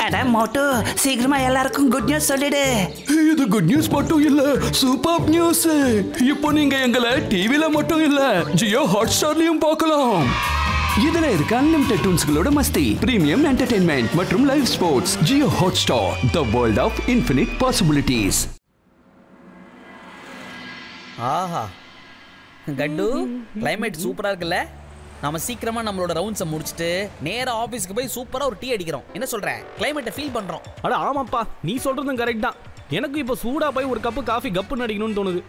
அட மோட்டு, சீக்கிரமா எல்லாருக்கும் குட் நியூஸ் சொல்லிடு. இது குட் நியூஸ் மட்டும் இல்ல, சூப்பர் நியூஸ். இப்போ நீங்க எங்களை டிவில மட்டும் இல்ல, ஜியோ ஹாட்ஸ்டார்லயும் பார்க்கலாம். இதுல இருக்க அன்லிமிட்டெட் டூன்ஸ்களோட மஸ்தி, பிரீமியம் என்டர்டெயின்மெண்ட் மற்றும் live sports. Jio Hotstar, the world of infinite possibilities. ஆஹா கட்டு, கிளைமேட் சூப்பரா இருக்குல்ல? நாம சீக்கிரமா நம்மளோட ரவுண்ட்ஸை முடிச்சுட்டு நேரா ஆபீஸ்க்கு போய் சூப்பரா ஒரு டீ அடிக்கிறோம். என்ன சொல்ற? கிளைமேட்டை ஃபீல் பண்றோம். அட ஆமாப்பா, நீ சொல்றதும் கரெக்ட் தான். எனக்கு இப்போ சூடா போய் ஒரு கப்பு காஃபி கப்புன்னு அடிக்கணும்னு தோணுது.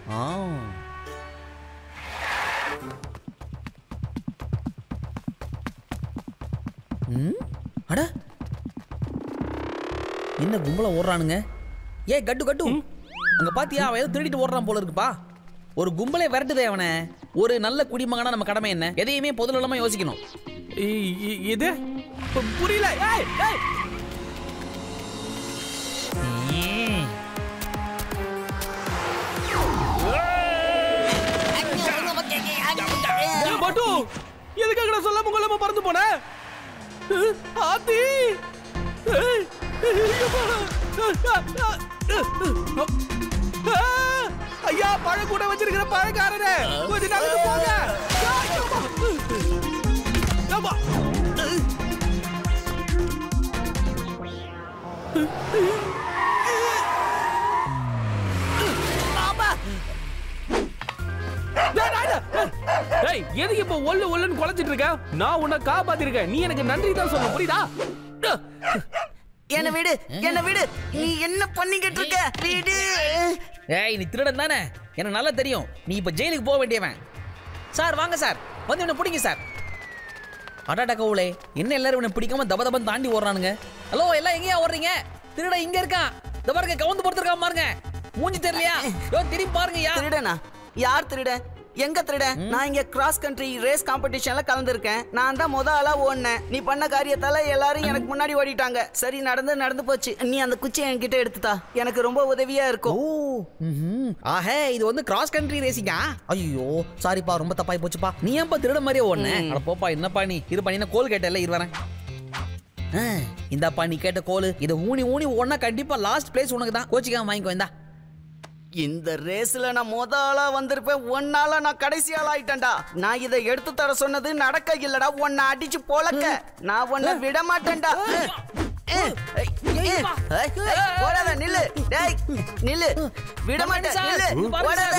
அட என்ன கும்பல ஓடுறானுங்க? ஏ கட்டு கட்டு, அங்க பாத்தியா? அவன் ஏதோ திருடிட்டு ஓடுறான் போல இருக்குப்பா. ஒரு கும்பலே விரட்டுதே அவனை. ஒரு நல்ல குடிமகனா நம்ம கடமை என்ன? எதையுமே பொதுநலமா யோசிக்கணும். இது புரியல. பட்டு, எதுக்காக சொல்லாம கொள்ளாம பறந்து போன? ஆத்தி ஐயா, பழ கூட வச்சிருக்கிற பழக்காரரே, கொஞ்சம் நகர்ந்து போங்க. எதுக்கு இப்ப ஒல்லுன்னு குலைச்சிட்டு இருக்க? நான் உன்னை காப்பாத்திருக்கேன், நீ எனக்கு நன்றி தான் சொல்ல, புரியுதா? என்ன விடு, என்ன விடு. நீ என்ன பண்ணிக்கிட்டு இருக்க? விடு. ஏய், நீ திருடன் தானே? எனக்கு நல்லா தெரியும். நீ இப்ப ஜெயிலுக்கு போக வேண்டியவன். சார் வாங்க சார், வந்து இவனை பிடிங்க சார். அடாடா கவுளே, என்ன எல்லாரும் இவனை பிடிக்காம தபதபன் தாண்டி ஓடுறானுங்க. ஹலோ, எல்லாம் எங்கேயா ஓடுறீங்க? திருடன் இங்க இருக்கான். இந்த பாருங்க, கவுந்து படுத்துருக்கான் பாருங்க. மூஞ்சி தெரியலையா? திரும்பி பாருங்க. திருடனா? யார் திருடன்? எங்க திருடன்? நான் இங்க கிராஸ் கண்ட்ரி ரேஸ் காம்படிஷன்ல கலந்துருக்கேன். நான் தான் முத ஆளா ஓடினேன். நீ பண்ண காரியத்தால எல்லாரும் எனக்கு முன்னாடி ஓடிட்டாங்க. சரி, நடந்து போச்சு. நீ அந்த குச்சியை என்கிட்ட எடுத்துட்டா, எனக்கு ரொம்ப உதவியா இருக்கும். ஆஹே, இது வந்து கிராஸ் கண்ட்ரி ரேசிங்கா? ஐயோ சாரிப்பா, ரொம்ப தப்பாய் போச்சுப்பா. நீ ஏன்பா திருட மாதிரியே ஓடுன? அட போப்பா, என்னப்பா நீ? இருப்பா, நீ கோல் கேட்டல, இரு வரேன். இந்தாப்பா நீ கேட்ட கோல். இதை ஊனி ஓடனா கண்டிப்பா லாஸ்ட் பிளேஸ் உனக்கு தான். கோச்சிக்காம வாங்கிக்கோ. இந்தா. இந்த ரேஸ்ல நான் முத ஆளா வந்திருப்பேன், ஒன்னால நான் கடைசி ஆளா ஆயிட்டேன்டா. நான் இதை எடுத்து தர சொன்னது நடக்க இல்லடா, உன்னை அடிச்சு பொழக்க. நான் உன்னை விட மாட்டேன்டா. போடாத, நில்லு. டேய் நில்லு, விட மாட்டேன். நில்லு, போடாத.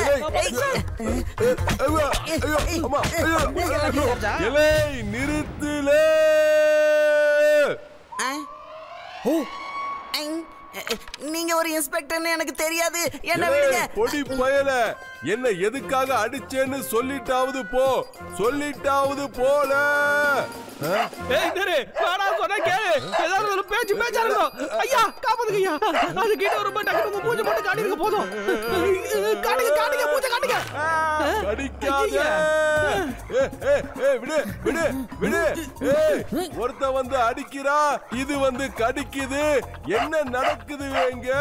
நிறுத்துலே. நீங்க ஒரு இன்ஸ்பெக்டர்னு எனக்கு தெரியாது, என்ன விடுங்க. பொடி பயல, என்ன எதுக்காக அடிச்சேன்னு சொல்லிட்டாவது போ, சொல்லிட்டாவது போல. ஏதாவது பேச்சு பேச்சா இருக்கும். ஐயா காப்பாத்துங்க ஐயா, அது கிட்ட ரொம்ப டக்கு மூஞ்சி போட்டு காட்டிருக்க போதும். காட்டுங்க மூஞ்சி காட்டுங்க. அடிக்காத. விடு விடு விடு. ஒருத்த வந்து அடிக்கிறா, இது வந்து கடிக்குது. என்ன நடக்குது இங்க?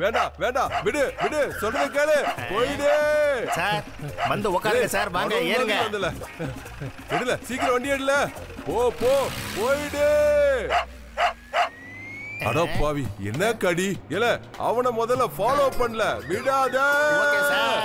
வேண்டாம் வேண்டாம், விடு விடு, சொல்றது கேளு. போயிடு சார், வந்து உட்காருங்க சார். வாங்க ஏறுங்க. விடல, சீக்கிரம் வண்டி எடுல. போ போ, போயிடு. அட பாவி, என்ன கடி? இல்ல அவனை முதல்ல ஃபாலோ பண்ணல, விடாத. Okay sir.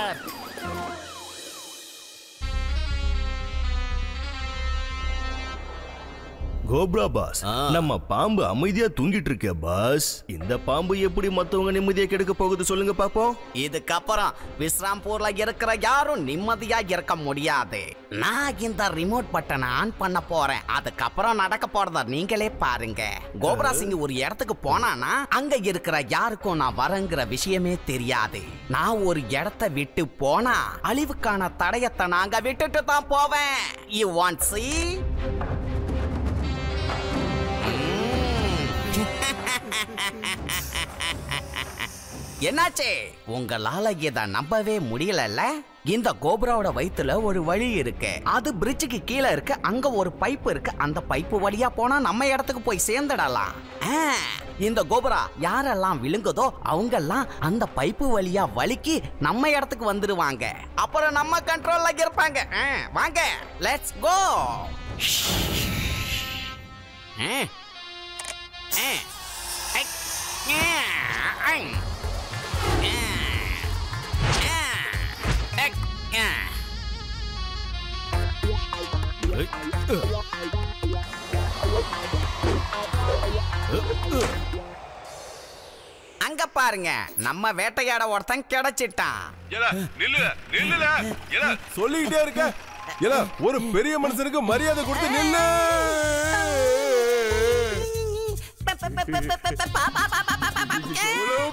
கோப்ரா பாஸ், நம்ம பாம்பு அமைதியா தூங்கிட்டு இருக்க பாஸ். இந்த பாம்பு எப்படி மத்தவங்க நிம்மதியா கெடுக்க போகுது சொல்லுங்க பாப்போம். இதுக்கப்புறம் விஸ்ராம்பூர்ல இருக்கிற யாரும் நிம்மதியா இருக்க முடியாது. நான் இந்த ரிமோட் பட்டனை ஆன் பண்ண போறேன். அதுக்கப்புறம் நடக்க போறத நீங்களே பாருங்க. கோப்ரா சிங் ஒரு இடத்துக்கு போனானா அங்க இருக்கிற யாருக்கும் நான் வரங்கிற விஷயமே தெரியாது. நான் ஒரு இடத்தை விட்டு போனா அழிவுக்கான தடயத்தை நாங்க விட்டுட்டு தான் போவேன். You want see? என்னாச்சே? உங்களால இதை நம்பவே முடியல. இந்த கோபுராவோட வயித்துல ஒரு வழி இருக்கு. அது பிரிட்ஜுக்கு கீழே இருக்கு. அங்க ஒரு பைப் இருக்கு. அந்த பைப்பு வழியா போனா நம்ம இடத்துக்கு போய் சேர்ந்துடலாம். இந்த கோபுரா யாரெல்லாம் விழுங்குதோ அவங்க எல்லாம் அந்த பைப்பு வழியா வலிக்கு நம்ம இடத்துக்கு வந்துடுவாங்க. அப்புறம் நம்ம கண்ட்ரோல்ல இருப்பாங்க. வாங்க, லெட்ஸ் கோ. அங்க பாருங்க, நம்ம வேட்டையாட ஒருத்தன் கிடைச்சிட்டான். சொல்லிக்கிட்டே இருக்க. ஒரு பெரிய மனுஷனுக்கு மரியாதை கொடுத்து நில்லு.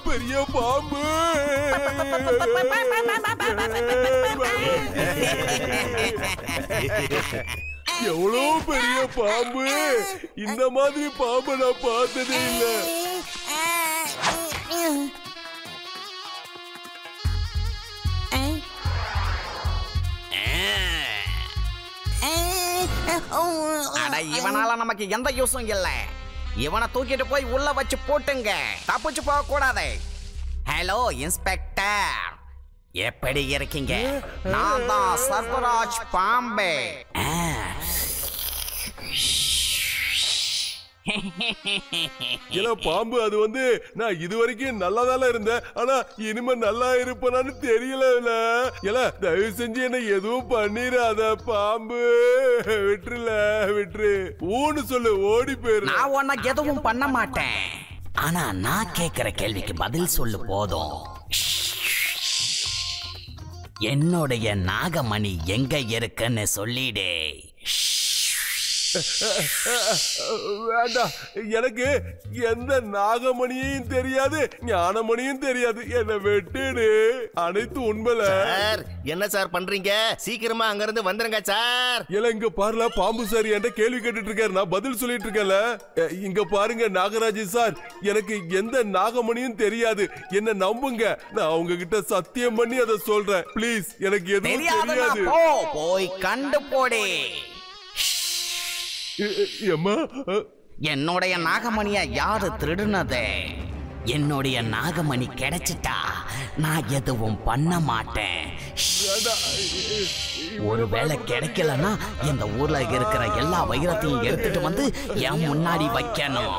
பெரிய பாம்பு. எவ்வளவு பெரிய பாம்பு. இந்த மாதிரி பாம்பு நான் பார்த்ததே இல்லை. அட, இவனால நமக்கு எந்த யூஸும் இல்ல. இவனை தூக்கிட்டு போய் உள்ள வச்சு போட்டுங்க. தப்பிச்சு போக கூடாது. ஹலோ இன்ஸ்பெக்டர், எப்படி இருக்கீங்க? நான் தான் சர்வராஜ் பாம்பே. பாம்பு அது வந்து நான் இதுவரைக்கும் நல்லாதால இருந்தேன். ஆனா இனிமே நல்லா இருப்பேன்னு தெரியல. தயவு செஞ்சு என்ன எதுவும் பண்ணிராத பாம்பு. விட்டுரு. ஊன்னு சொல்லு, ஓடி போயிரு. நான் உன்னை எதுவும் பண்ண மாட்டேன். ஆனா நான் கேட்கிற கேள்விக்கு பதில் சொல்லு போதும். என்னுடைய நாகமணி எங்க இருக்குன்னு சொல்லிடு. வேண்டாம், எனக்கு எந்த நாகமணியும் தெரியாது, ஞானமணியும் தெரியாது. என்ன வெட்டுடு. அனைத்து உண்மையில. என்ன சார் பண்றீங்க? சீக்கிரமா அங்க இருந்து வந்துருங்க சார். இங்க பாருல, பாம்பு சார் என்கிட்ட கேள்வி கேட்டுட்டு இருக்காரு. நான் பதில் சொல்லிட்டு இருக்கேன்ல. இங்க பாருங்க நாகராஜ் சார், எனக்கு எந்த நாகமணியும் தெரியாது. என்ன நம்புங்க. நான் உங்ககிட்ட சத்தியம் பண்ணி அதை சொல்றேன். பிளீஸ், எனக்கு எதுவும் தெரியாது. போய் கண்டு போடே. என்னுடைய நாகமணிய யாரு திருடுனது? என்னுடைய நாகமணி கிடைச்சிட்டா நான் எதுவும் பண்ண மாட்டேன். ஒருவேளை கிடைக்கலன்னா இந்த ஊர்ல இருக்கிற எல்லா வைரத்தையும் எடுத்துட்டு வந்து என் முன்னாடி வைக்கணும்.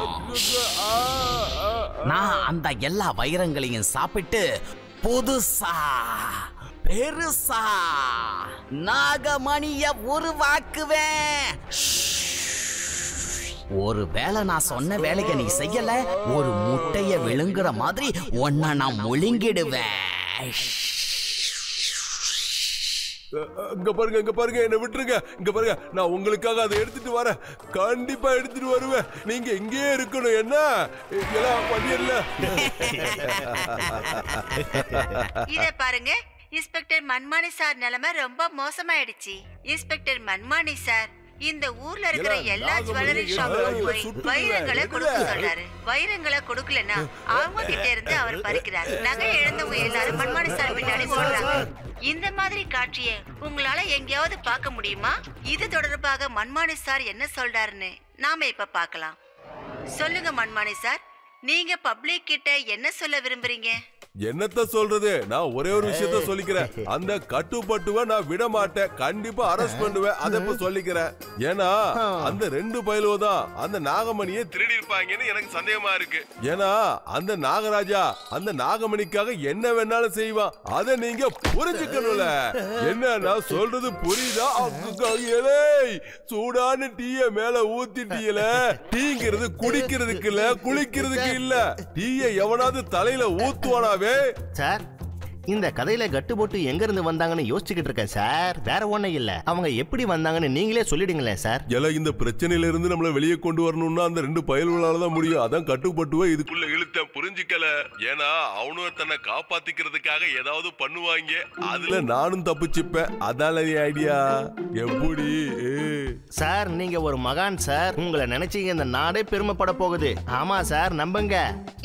நான் அந்த எல்லா வைரங்களையும் சாப்பிட்டு புதுசா பெருசா நாகமணிய உருவாக்குவேன். ஒருவேளை நான் சொன்ன வேலையை நீ செய்யல, ஒரு முட்டைய விழுங்குற மாதிரி ஒன்ன நான் முழுங்கிடுவேன். இங்க பாருங்க, என்ன விட்டுருங்க. இங்க பாருங்க, நான் உங்களுக்காக அதை எடுத்துட்டு வரேன். கண்டிப்பா எடுத்துட்டு வருவேன். நீங்க இங்கே இருக்கணும். என்ன எல்லாம் பண்ணிடல. இத பாருங்க, இன்ஸ்பெக்டர் மன்மானி சார் நிலைமை ரொம்ப மோசமாயிடுச்சு. இன்ஸ்பெக்டர் மன்மானி சார் இந்த ஊர்ல இருக்கிற எல்லா ஜுவல்லரி ஷாப்லயும் போய் வைரங்களை கொடுக்க சொல்றாரு. வைரங்களை கொடுக்கலன்னா அவங்க கிட்ட இருந்து அவர் பறிக்கிறார். நகை இழந்தவங்க எல்லாரும் மன்மானி சார் பின்னாடி ஓடுறாங்க. இந்த மாதிரி காட்சியை உங்களால எங்கேயாவது பார்க்க முடியுமா? இது தொடர்பாக மன்மானி சார் என்ன சொல்றாருன்னு நாம இப்ப பார்க்கலாம். சொல்லுங்க மன்மானி சார், நீங்க பப்ளிக் கிட்ட என்ன சொல்ல விரும்புறீங்க? என்னத்த சொல்றது? நான் ஒரே ஒரு விஷயத்த சொல்லிக்கிறேன். அந்த கட்டுப்பட்டுவ நான் விட மாட்டேன். கண்டிப்பா அரெஸ்ட் பண்ணுவேன். அதை இப்ப சொல்லிக்கிறேன். ஏன்னா அந்த ரெண்டு பயலுவ தான் அந்த நாகமணியை திருடி இருப்பாங்கன்னு எனக்கு சந்தேகமா இருக்கு. ஏன்னா அந்த நாகராஜா அந்த நாகமணிக்காக என்ன வேணாலும் செய்வான். அதை நீங்க புரிஞ்சுக்கணும்ல. என்ன நான் சொல்றது புரியுதா? சூடான டீய மேல ஊத்திட்டீல. டீங்கிறது குடிக்கிறதுக்கு இல்ல, குளிக்கிறதுக்கு இல்ல. டீய எவனாவது தலையில ஊத்துவானாவே? சார், இந்த கதையில கட்டு போட்டு எங்க இருந்து வந்தாங்கன்னு யோசிச்சுக்கிட்டு இருக்கேன் சார். வேற ஒண்ணும் இல்ல. அவங்க எப்படி வந்தாங்கன்னு நீங்களே சொல்லிடுங்களேன் சார். எல்லாம் இந்த பிரச்சனையில இருந்து நம்மள வெளியே கொண்டு வரணும்னா அந்த ரெண்டு பயல்களால தான் முடியும். அதான் கட்டுப்பட்டுவ இதுக்குள்ள இழுத்தேன். புரிஞ்சுக்கல. ஏன்னா அவனும் தன்னை காப்பாத்திக்கிறதுக்காக ஏதாவது பண்ணுவாங்க. அதுல நானும் தப்பிச்சுப்பேன். அதால ஐடியா. எப்படி சார், நீங்க ஒரு மகான் சார். உங்களை நினைச்சீங்க இந்த நாடே பெருமைப்பட போகுது. ஆமா சார், நம்புங்க.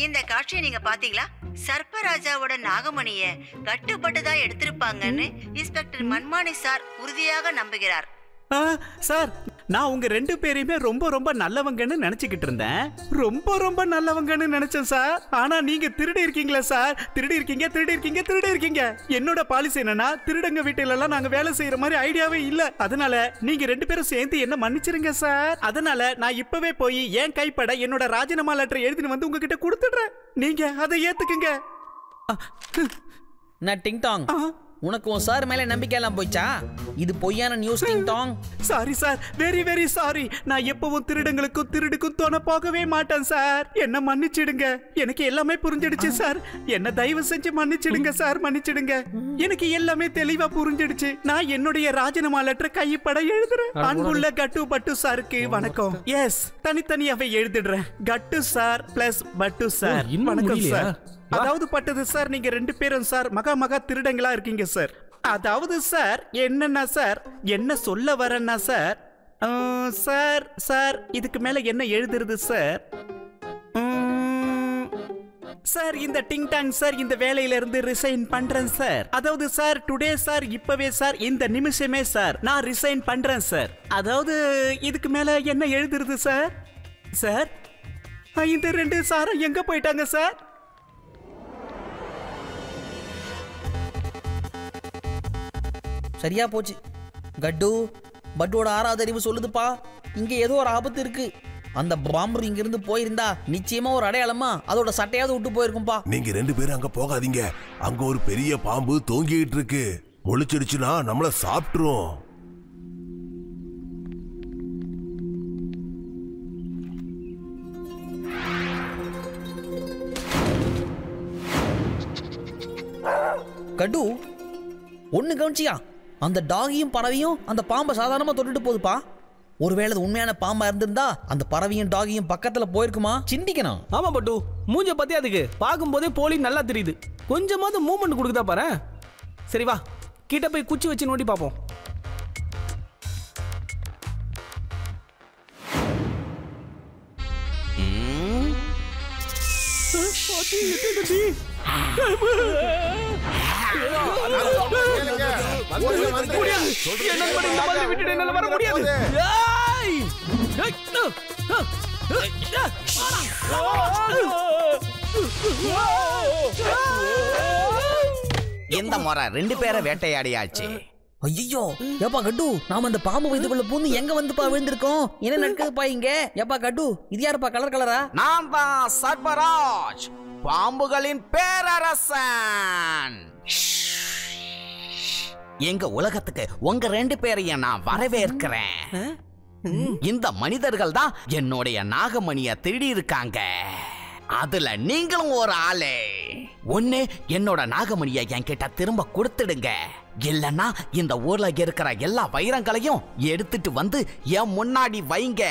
இந்த காட்சியை நீங்க பாத்தீங்களா? சர்ப்பராஜாவோட நாகமணிய கட்டுப்பட்டுதான் எடுத்திருப்பாங்கன்னு இன்ஸ்பெக்டர் மன்மானி சார் உறுதியாக நம்புகிறார். சார், நான் உங்க 2 பேரையுமே ரொம்ப ரொம்ப நல்லவங்கன்னு நினைச்சுக்கிட்டு இருந்தேன். ரொம்ப நல்லவங்கன்னு நினைச்சேன் சார். ஆனா நீங்க திருடி இருக்கீங்களா சார்? திருடி இருக்கீங்க. என்னோட பாலிசி என்னன்னா, திருடங்க வீட்டுல எல்லாம் நாங்க வேலை செய்யற மாதிரி ஐடியாவே இல்ல. அதனால நீங்க 2 பேரும் சேர்ந்து என்ன மன்னிச்சிருங்க சார். அதனால நான் இப்பவே போய் என் கைப்பட என்னோட ராஜினாமா லெட்டர் எழுதிட்டு வந்து உங்ககிட்ட கொடுத்துடுறேன். நீங்க அதை ஏத்துக்குங்க. நான் டிங் டாங், உனக்கு உன் சார் மேல நம்பிக்கை எல்லாம் போயிச்சா? இது பொய்யான நியூஸ் டிங் Tang. Sorry sir, very sorry. நான் எப்பவும் திருடுக்கும் தோண போகவே மாட்டேன் சார். என்ன மன்னிச்சிடுங்க. எனக்கு எல்லாமே புரிஞ்சிடுச்சு சார். என்ன தயவு செஞ்சு மன்னிச்சிடுங்க சார், மன்னிச்சிடுங்க. எனக்கு எல்லாமே தெளிவா புரிஞ்சிடுச்சு. நான் என்னுடைய ராஜினாமா லெட்டர் கைப்பட எழுதுறேன். அன்புள்ள கட்டு பட்டு சாருக்கு வணக்கம். எஸ், தனித்தனியாவே எழுதிடுறேன். கட்டு சார் பிளஸ் பட்டு சார். வணக்கம் சார். அதாவது பட்டது சார், நீங்க 2 பேரும் சார் மகா திருடங்களா இருக்கீங்க சார். அதாவது சார் என்னன்னா சார், என்ன சொல்ல வரேன்னா சார், சார் இதுக்கு மேல என்ன எழுதுறது சார்? சார் இந்த டிங் டாங் சார் இந்த வேலையில இருந்து ரிசைன் பண்றேன் சார். அதாவது சார் டுடே சார், இப்பவே சார், இந்த நிமிஷமே சார் நான் ரிசைன் பண்றேன் சார். அதாவது இதுக்கு மேல என்ன எழுதுறது சார்? சார் இந்த 2 சாரும் எங்க போயிட்டாங்க சார்? சரியா போச்சு. கட்டு, பட்டோட 6வது அறிவு சொல்லுதுப்பா, இங்க ஏதோ ஒரு ஆபத்து இருக்கு. அந்த பாம்பு இங்க இருந்து போயிருந்தா நிச்சயமா ஒரு அடையாளமா அதோட சட்டையாவது விட்டு போயிருக்கும்பா. நீங்க 2 பேரும் அங்க போகாதீங்க. அங்க ஒரு பெரிய பாம்பு தொங்கிட்டு இருக்கு. ஒளிச்சிடுச்சுன்னா நம்மள சாப்பிட்டுரும். கட்டு, ஒண்ணு கவனிச்சியா? அந்த டாகியும் பறவையும் அந்த பாம்பை சாதாரணமா தொட்டுட்டு போகுதுப்பா. ஒருவேளை உண்மையான பாம்பா இருந்திருந்தா அந்த பறவையும் டாகியும் பக்கத்துல போயிருக்குமா? சிந்திக்கணும். ஆமா பட்டு, மூஞ்ச பத்தி அதுக்கு பார்க்கும் போதே போலி நல்லா தெரியுது. கொஞ்சமாவது மூவ்மெண்ட் கொடுக்குதா பாரு. சரி வா, கிட்ட போய் குச்சி வச்சு நோண்டி பார்ப்போம். இந்த முறை 2 பேரை வேட்டையாடியாச்சு. ஐயோ ஏப்பா கட்டு, நாம அந்த பாம்பு வயிற்றுக்குள்ள பூந்து எங்க வந்துப்பா விழுந்திருக்கோம்? என்ன நடக்குதுப்பா இங்க? ஏப்பா கட்டு, இது யாருப்பா கலரா? நான் தான் சர்பராஜ், பாம்புகளின் பேரரசன். எங்க உலகத்துக்கு உங்க 2 பேரையும் நான் வரவேற்கிறேன். இந்த மனிதர்கள் தான் என்னுடைய நாகமணியை திருடி இருக்காங்க. அதுல நீங்களும் ஒரு ஆளு. ஒண்ணு என்னோட நாகமணியை என்கிட்ட திரும்ப கொடுத்துடுங்க, இல்லன்னா இந்த ஊர்ல இருக்கிற எல்லா வைரங்களையும் எடுத்துட்டு வந்து என் முன்னாடி வைங்க.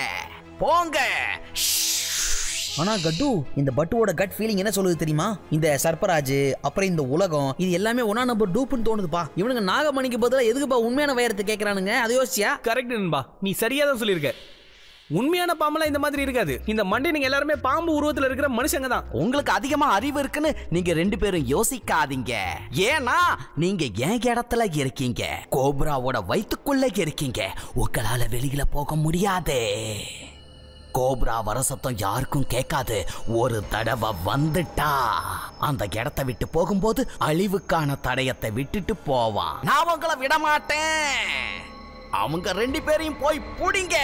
போங்க. ஆனா கட்டு, இந்த பட்டுவோட கட் ஃபீலிங் என்ன சொல்லுது தெரியுமா? இந்த சர்பராஜ் அப்புறம் இந்த உலகம் இது எல்லாமே ஒன்னா நம்பர் டூப்புன்னு தோணுதுப்பா. இவனுங்க நாகமணிக்கு பதிலாக எதுக்குப்பா உண்மையான வைரத்தை கேட்கறானுங்க? அது யோசிச்சியா? கரெக்ட் நண்பா, நீ சரியா தான் சொல்லியிருக்க. உண்மையான பாம்பெல்லாம் இந்த மாதிரி இருக்காது. இந்த மண்டை நீங்க எல்லாருமே பாம்பு உருவத்துல இருக்கிற மனுஷங்க தான். உங்களுக்கு அதிகமா அறிவு இருக்குன்னு நீங்க 2 பேரும் யோசிக்காதீங்க. ஏன்னா நீங்க என் இடத்துல இருக்கீங்க, கோப்ராவோட வயித்துக்குள்ள இருக்கீங்க. உங்களால வெளியில போக முடியாது. கோப்ரா வர சத்தம் யாருக்கும் கேட்காது. ஒரு தடவை வந்துட்டா அந்த இடத்தை விட்டு போகும்போது அழிவுக்கான தடயத்தை விட்டுட்டு போவான். நான் உங்களை விட மாட்டேன். அவங்க 2 பேரையும் போய் புடிங்க.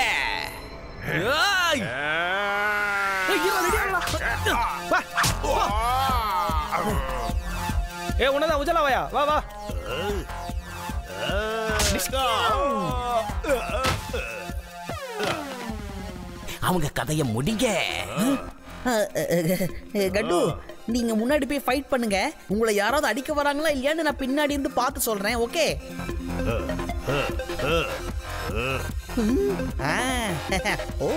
உன்னதான் உஜலாவையா, வா வா. அவங்க கதையை முடிங்க. கட்டு, நீங்க முன்னாடி போய் ஃபைட் பண்ணுங்க. உங்களை யாராவது அடிக்க வராங்களா இல்லையான்னு நான் பின்னாடி இருந்து பார்த்து சொல்றேன். ஓகே? ஓ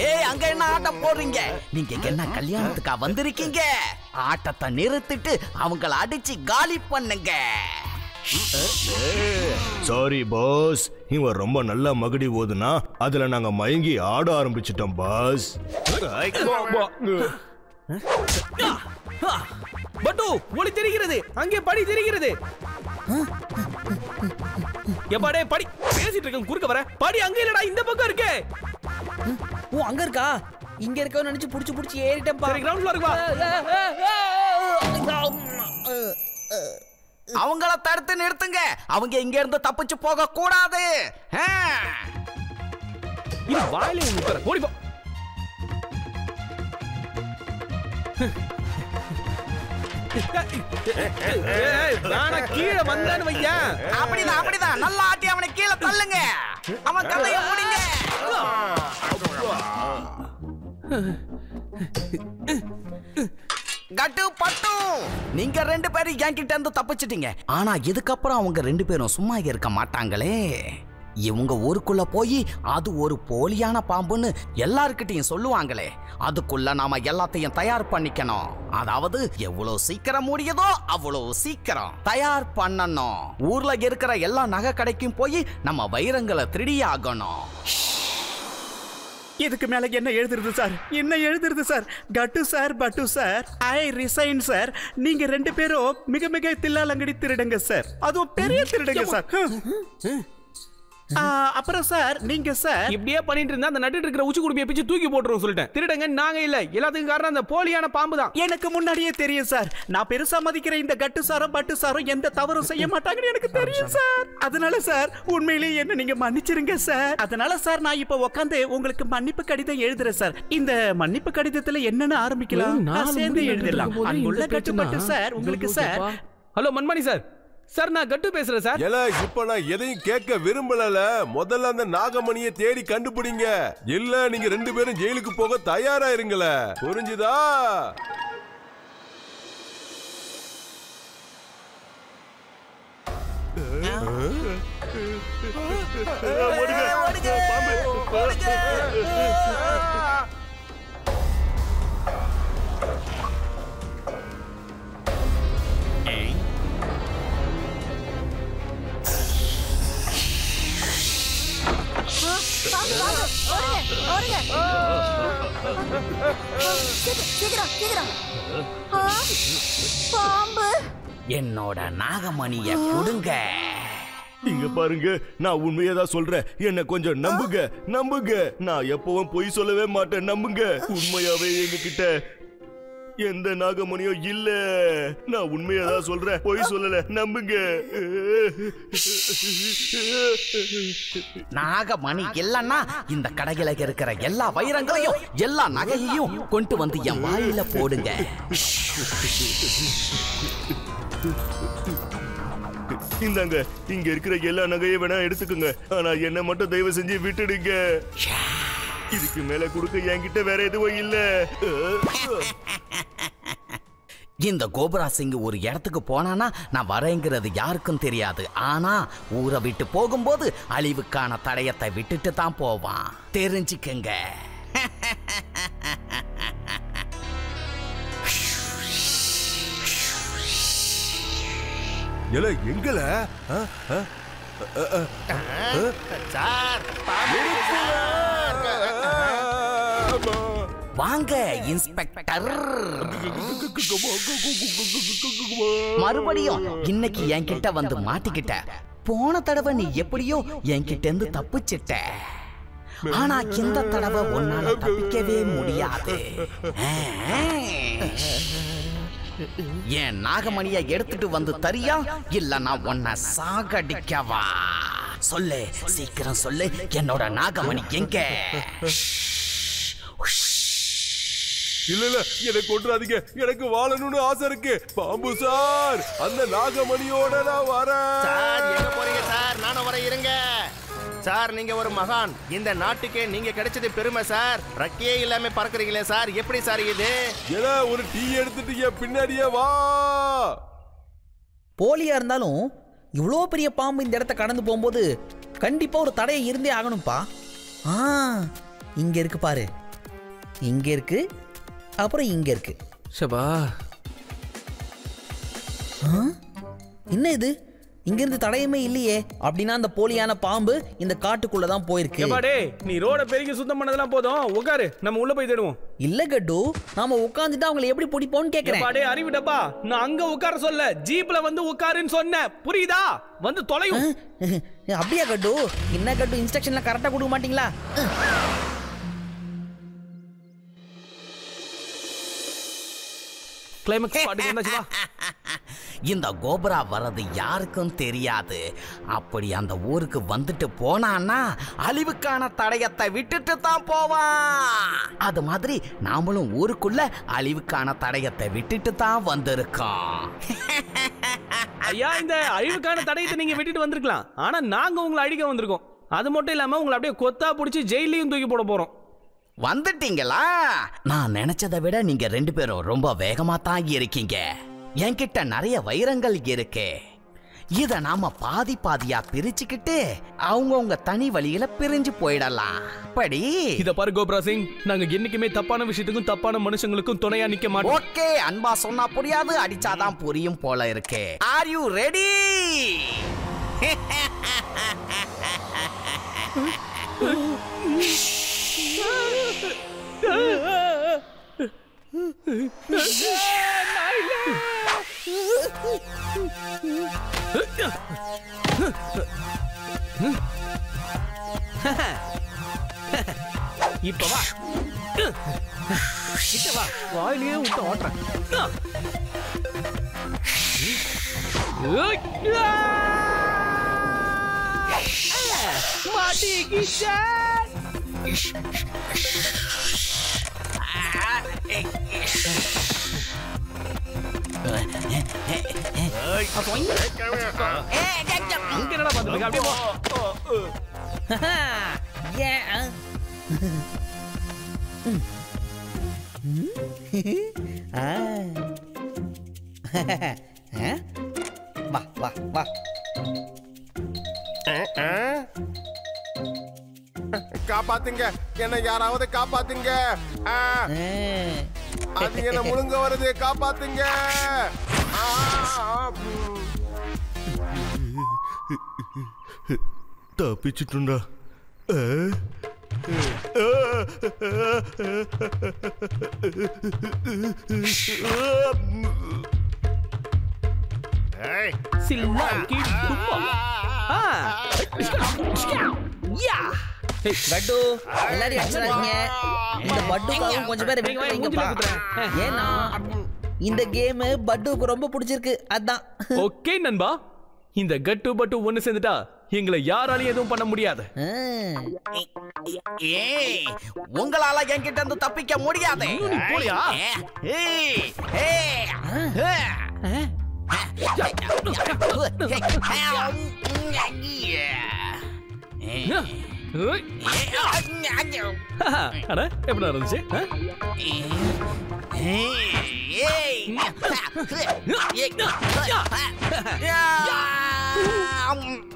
ஏய், அங்க என்ன ஆட்டம் போடுறீங்க? நீங்க என்ன கல்யாணத்துக்கா வந்திருக்கீங்க? ஆட்டத்தை நிறுத்திட்டு அவங்கள அடிச்சு காலி பண்ணுங்க. சாரி பாஸ், இவன் ரொம்ப நல்லா மகுடி ஓதுனா அதுல நாங்க மயங்கி ஆட ஆரம்பிச்சிட்டோம் பாஸ். பட்டு ஒளி தெரிகிறது, அங்கே படி தெரிகிறது. எப்பாடே படி பேசிட்டு இருக்க குறுக்க வர. படி அங்க இல்லடா, இந்த பக்கம் இருக்கு. ஓ அங்க இருக்கா? இங்க இருக்கவன்னு நினைச்சு புடிச்சு ஏறிட்டேன் பா. சரி கிரவுண்ட் ஃப்ளோருக்கு வா. அவங்கள தடுத்து நிறுத்துங்க. அவங்க இங்க இருந்து தப்பிச்சு போக கூடாது. இது வாயிலே உட்கார. ஓடி போ. நானா கீழே வந்தான்னு வையா. அப்படிதான் நல்லா ஆட்டி அவனை கீழே தள்ளுங்க. அவன் கதையை முடிங்க. கட்டு பட்டு, நீங்க 2 பேரும் என்கிட்ட இருந்து தப்பிச்சிட்டீங்க. ஆனா இதுக்கப்புறம் அவங்க 2 பேரும் சும்மா இருக்க மாட்டாங்களே. இவங்க ஊருக்குள்ள போய் அது ஒரு போலியான பாம்புன்னு எல்லார்கிட்டையும் சொல்லுவாங்களே. அதுக்குள்ள நாம எல்லாத்தையும் தயார் பண்ணிக்கணும். அதாவது எவ்வளவு சீக்கிரம் முடியுதோ அவ்வளவு சீக்கிரம் தயார் பண்ணணும். ஊர்ல இருக்கிற எல்லா நகை கடைக்கும் போய் நம்ம வைரங்களை திருடியாகணும். இதுக்கு மேல என்ன எழுதுறது சார்? என்ன எழுதுறது சார்? கட்டு சார், பட்டு சார், ஐ ரிசைன் சார். நீங்க 2 பேரும் மிக மிக தில்லாலங்கடி திருடுங்க சார். அதுவும் பெரிய திருடுங்க சார். அப்புறம் சார் நீங்க சார் இப்படியே பண்ணிட்டு இருந்தா அந்த நட்டு இருக்கிற உச்சி குடும்பியை பிச்சு தூக்கி போட்டுருவோம் சொல்லிட்டேன். திருடங்க நாங்க இல்ல, எல்லாத்துக்கும் காரணம் அந்த போலியான பாம்பு தான். எனக்கு முன்னாடியே தெரியும் சார். நான் பெருசா மதிக்கிற இந்த கட்டு சாரும் பட்டு சாரும் எந்த தவறும் செய்ய மாட்டாங்கன்னு எனக்கு தெரியும் சார். அதனால சார் உண்மையிலேயே என்ன நீங்க மன்னிச்சிருங்க சார். அதனால சார் நான் இப்ப உட்காந்து உங்களுக்கு மன்னிப்பு கடிதம் எழுதுறேன் சார். இந்த மன்னிப்பு கடிதத்துல என்னன்னு ஆரம்பிக்கலாம்? சேர்ந்து எழுதிடலாம். அன்புள்ள கட்டுப்பட்டு சார் உங்களுக்கு sir. Hello Manmani sir. Sir நான் கட்டு பேசுறேன் சார். ஏல இப்ப நான் எதையும் கேட்க விரும்பல. முதல்ல அந்த நாகமணியை தேடி கண்டுபிடிங்க. இல்ல நீங்க 2 பேரும் ஜெயிலுக்கு போக தயாரா இருங்களே. புரிஞ்சுதா? என்னோட நாகமணியை கொடுங்க. இங்க பாருங்க, நான் உண்மையதான் சொல்றேன். என்ன கொஞ்சம் நம்புங்க. நான் எப்பவும் பொய் சொல்லவே மாட்டேன். நம்புங்க. உண்மையாவே எங்க கிட்ட எந்த நாகமணியோ இல்ல. நான் உண்மையதான் சொல்றேன், பொய் சொல்லல. நம்புங்க. நாகமணி இல்லன்னா இந்த கடையில இருக்கிற எல்லா வைரங்களையும் எல்லா நகையையும் கொண்டு வந்து என் வாயில போடுங்க. இந்தாங்க, இங்க இருக்கிற எல்லா நகையை வேணா எடுத்துக்கோங்க. ஆனா என்ன மட்டும் தயவு செஞ்சு விட்டுடுங்க. இதுக்கு மேல கொடுக்க என்கிட்ட வேற எதுவும் இல்ல. இந்த கோபுரா சிங் ஒரு இடத்துக்கு போனானா நான் வரேங்கிறது யாருக்கும் தெரியாது. ஆனா ஊரை விட்டு போகும்போது அழிவுக்கான தடயத்தை விட்டுட்டு தான் போவான். தெரிஞ்சுக்கங்க. ஏல எங்கல சார் வாங்க இன்ஸ்பெக்டர். மறுபடியும் இன்னைக்கு என்கிட்ட வந்து மாட்டிக்கிட்ட. போன தடவை நீ எப்படியோ என்கிட்ட இருந்து தப்பிச்சிட்ட. ஆனா இந்த தடவை உன்னால தப்பிக்கவே முடியாது. என் நாகமணியை எடுத்துட்டு வந்து தரியா இல்ல நான் உன்னை சாகடிக்கவா? சொல்லு, சீக்கிரம் சொல்லு. என்னோட நாகமணி எங்க? இல்ல எனக்கு கொண்டுறாதீங்க. எனக்கு வாழணும்னு ஆசை இருக்கு. பாம்பு சார், அந்த நாகமணியோட நான் வரேன். சார் எங்க போறீங்க சார்? நானும் வர. இருங்க சார், நீங்க ஒரு மகான். இந்த நாட்டுக்கே நீங்க கிடைச்சது பெருமை சார். ரக்கையே இல்லாம பறக்குறீங்களே சார், எப்படி சார் இது? ஏல ஒரு டீ எடுத்துட்டு பின்னாடியே வா. போலியா இருந்தாலும் இவ்வளோ பெரிய பாம்பு இந்த இடத்த கடந்து போகும்போது கண்டிப்பா ஒரு தடையை இருந்தே ஆகணும்ப்பா. இங்க இருக்கு பாரு, இங்க இருக்கு, அப்புறம் இங்க இருக்கு. சபா, என்ன இது? இங்க இருந்து தடயமே இல்லையே. அப்படின்னா அந்த போலியான பாம்பு இந்த காட்டுக்குள்ள தான் போயிருக்கு. எப்பாடே நீ ரோட பெருக்கி சுத்தம் பண்ணதெல்லாம் போதும், உட்காரு, நம்ம உள்ள போய் தேடுவோம். இல்ல கட்டு, நாம உட்கார்ந்துட்டு அவங்களை எப்படி பிடிப்போம்னு கேக்குறேன். எப்பாடே அறிவிட்டப்பா, நான் அங்க உட்கார சொல்ல, ஜீப்ல வந்து உட்காருன்னு சொன்னேன், புரியுதா? வந்து தொலையும். அப்படியா கட்டு? என்ன கட்டு, இன்ஸ்ட்ரக்ஷன்லாம் கரெக்டா கொடுக்க மாட்டீங்களா? கிளைமாக்ஸ் பாட்டுக்கு வந்தாச்சு வா. இந்த கோபுரா வர்றது யாருக்கும் தெரியாது. அப்படி அந்த ஊருக்கு வந்துட்டு போனான்னா அழிவுக்கான தடயத்தை விட்டுட்டு தான் போவான். அது மாதிரி நாமளும் ஊருக்குள்ள அழிவுக்கான தடயத்தை விட்டுட்டு தான் வந்திருக்கோம். ஐயா, இந்த அழிவுக்கான தடயத்தை நீங்க விட்டுட்டு வந்திருக்கலாம், ஆனா நாங்க உங்களை அழிக்க வந்திருக்கோம். அது மட்டும் இல்லாம உங்களை அப்படியே கொத்தா பிடிச்சி ஜெயிலையும் தூக்கி போட போறோம். வந்துட்டீங்களா? நான் நினைச்சதை விட நீங்க 2 பேரும் ரொம்ப வேகமா தான் இருக்கீங்க. என்கிட்ட நிறைய வைரங்கள் இருக்கு. இத நாம பாதி பாதியா பிரிச்சுக்கிட்டு அவங்கவுங்க தனி வழியில பிரிஞ்சு போயிடலாம். படி இத பாரு கோப்ரா சிங், நாங்க என்னைக்குமே தப்பான விஷயத்துக்கும் தப்பான மனுஷங்களுக்கும் துணையா நிக்க மாட்டோம். ஓகே, அன்பா சொன்னா புரியாது, அடிச்சாதான் புரியும் போல இருக்கு. Are you ready? இப்ப வா, கிட்ட வா, வாயிலே விட்டு ஓட்டுறேன். மாட்டிக்கிச்சே. என்னடா பாத்துருக்க? அப்படியே போ. வா வா வா. காப்பாத்துங்க, என்ன யாராவது காப்பாத்துங்க. அது என்ன முழுங்க வருது, காப்பாத்துங்க. தப்பிச்சுட்டுண்டா. பட்டு எல்லாரும் அடிச்சாதீங்க. இந்த பட்டுக்காகவும் கொஞ்சம் பேர் வெயிட் பண்ணுங்கப்பா. ஏன்னா இந்த கேம் பட்டுக்கு ரொம்ப பிடிச்சிருக்கு, அதான். ஓகே நண்பா, இந்த கட்டு பட்டு ஒன்னு சேர்ந்துட்டா எங்களை யாராலையும் எதுவும் பண்ண முடியாது. உங்களால என்கிட்ட இருந்து தப்பிக்க முடியாது. போலியா? அட எப்படி இருந்துச்சு?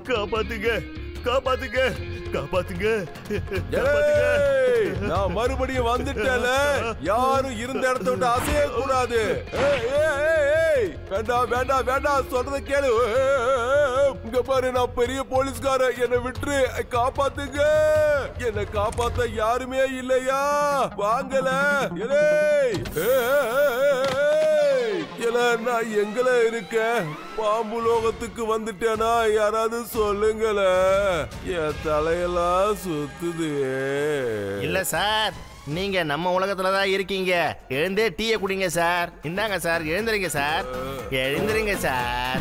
காப்பாத்துங்க, காப்பாத்துங்க, காப்பாத்துங்க. நான் மறுபடியும் வந்துட்டேல, யாரும் இருந்த இடத்த விட்டு அசைய கூடாது. வேண்டாம் வேண்டாம் வேண்டாம், சொல்றத கேளு. இங்க பாரு, நான் பெரிய போலீஸ்காரன், என்னை விட்டுரு, காப்பாத்துங்க. என்னை காப்பாத்த யாருமே இல்லையா? வாங்கல. நான் எங்கல இருக்கேன்? பாம்பு லோகத்துக்கு வந்துட்டேனா? யாராவது சொல்லுங்கள, என் தலையெல்லாம் சுத்துது. இல்ல சார், நீங்க நம்ம உலகத்துல தான் இருக்கீங்க. எழுந்தே டீயை குடிங்க சார். இந்தாங்க சார், எழுந்துறீங்க சார், எழுந்துறீங்க சார்.